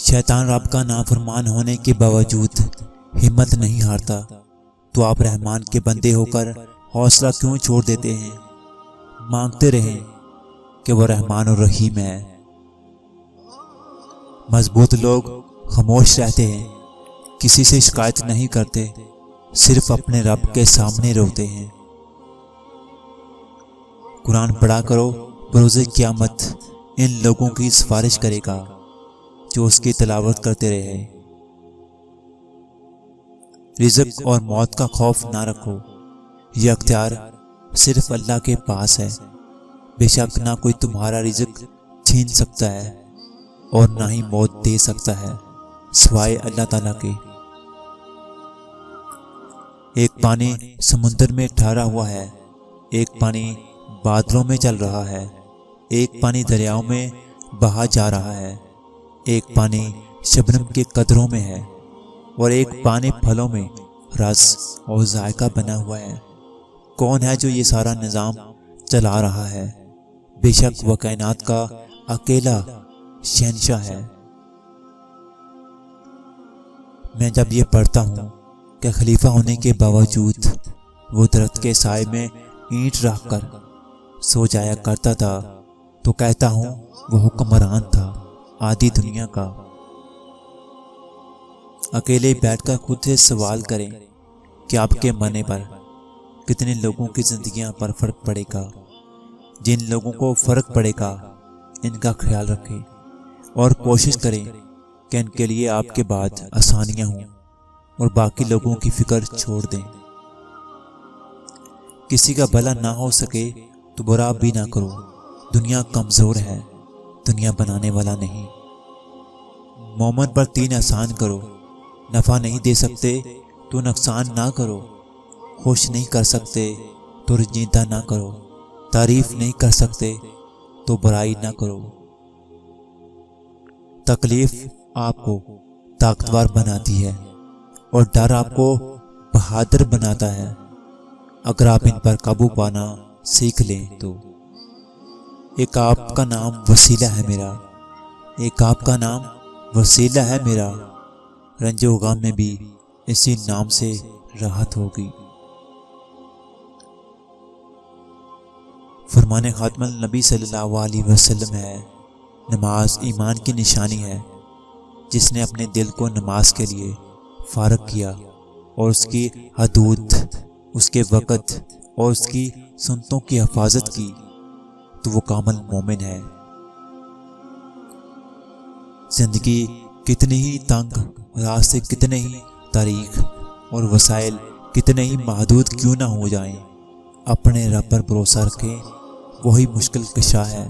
شیطان رب کا نافرمان ہونے کے باوجود ہمت نہیں ہارتا، تو آپ رحمان کے بندے ہو کر حوصلہ کیوں چھوڑ دیتے ہیں؟ مانگتے رہیں کہ وہ رحمان اور رحیم ہے۔ مضبوط لوگ خاموش رہتے ہیں، کسی سے شکایت نہیں کرتے، صرف اپنے رب کے سامنے روتے ہیں۔ قرآن پڑھا کرو، بروز قیامت ان لوگوں کی سفارش کرے گا جو اس کی تلاوت کرتے رہے۔ رزق اور موت کا خوف نہ رکھو، یہ اختیار صرف اللہ کے پاس ہے۔ بے شک نہ کوئی تمہارا رزق چھین سکتا ہے اور نہ ہی موت دے سکتا ہے سوائے اللہ تعالیٰ کے۔ ایک پانی سمندر میں ٹھہرا ہوا ہے، ایک پانی بادلوں میں چل رہا ہے، ایک پانی دریاؤں میں بہا جا رہا ہے، ایک پانی شبنم کے قطروں میں ہے اور ایک پانی پھلوں میں رس اور ذائقہ بنا ہوا ہے۔ کون ہے جو یہ سارا نظام چلا رہا ہے؟ بے شک وہ کائنات کا اکیلا شہنشاہ ہے۔ میں جب یہ پڑھتا ہوں کہ خلیفہ ہونے کے باوجود وہ درخت کے سائے میں اینٹ رکھ کر سو جایا کرتا تھا، تو کہتا ہوں وہ حکمران تھا آدھی دنیا کا۔ اکیلے بیٹھ کر خود سے سوال کریں کہ آپ کے مرنے پر کتنے لوگوں کی زندگیاں پر فرق پڑے گا۔ جن لوگوں کو فرق پڑے گا ان کا خیال رکھیں اور کوشش کریں کہ ان کے لیے آپ کے بعد آسانیاں ہوں اور باقی لوگوں کی فکر چھوڑ دیں۔ کسی کا بھلا نہ ہو سکے تو برا بھی نہ کرو، دنیا کمزور ہے، دنیا بنانے والا نہیں۔ مومن پر 3 احسان کرو، نفع نہیں دے سکتے تو نقصان نہ کرو، خوش نہیں کر سکتے تو رنجیدہ نہ کرو، تعریف نہیں کر سکتے تو برائی نہ کرو۔ تکلیف آپ کو طاقتور بناتی ہے اور ڈر آپ کو بہادر بناتا ہے، اگر آپ ان پر قابو پانا سیکھ لیں تو۔ ایک آپ کا نام وسیلہ ہے میرا، ایک آپ کا نام وسیلہ ہے میرا، رنج و غم میں بھی اسی نام سے راحت ہوگی۔ فرمان خاتم النبی صلی اللہ علیہ وسلم ہے، نماز ایمان کی نشانی ہے۔ جس نے اپنے دل کو نماز کے لیے فارغ کیا اور اس کی حدود، اس کے وقت اور اس کی سنتوں کی حفاظت کی تو وہ کامل مومن ہے۔ زندگی کتنی ہی تنگ، راستے کتنے ہی طریق اور وسائل کتنے ہی محدود کیوں نہ ہو جائیں، اپنے رب پر بھروسہ رکھیں، وہی مشکل کشا ہے۔